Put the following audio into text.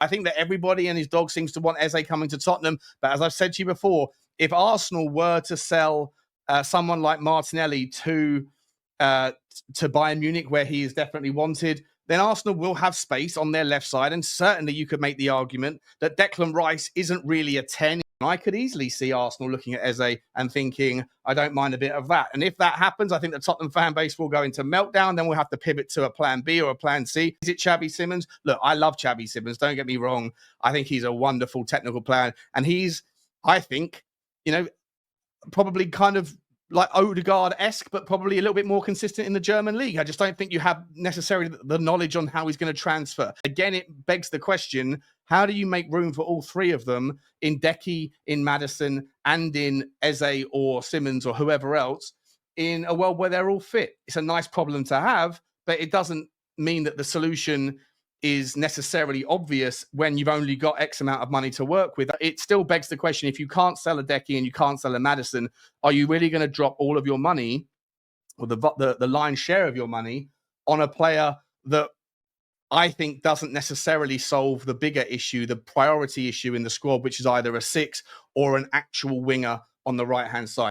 I think that everybody and his dog seems to want Eze coming to Tottenham. But as I've said to you before, if Arsenal were to sell someone like Martinelli to Bayern Munich, where he is definitely wanted, then Arsenal will have space on their left side. And certainly you could make the argument that Declan Rice isn't really a 10. I could easily see Arsenal looking at Eze and thinking, I don't mind a bit of that. And if that happens, I think the Tottenham fan base will go into meltdown. Then we'll have to pivot to a plan B or a plan C. Is it Xavi Simons? Look, I love Xavi Simons. Don't get me wrong. I think he's a wonderful technical player. And he's, I think, probably kind of like Odegaard-esque, but probably a little bit more consistent in the German league. I just don't think you have necessarily the knowledge on how he's going to transfer. Again, it begs the question, how do you make room for all three of them in Decky, in Maddison, and in Eze or Simons or whoever else in a world where they're all fit? It's a nice problem to have, but it doesn't mean that the solution is necessarily obvious when you've only got X amount of money to work with. It still begs the question, if you can't sell a Decky and you can't sell a Maddison, are you really going to drop all of your money, or the lion's share of your money, on a player that I think doesn't necessarily solve the bigger issue, the priority issue in the squad, which is either a 6 or an actual winger on the right-hand side?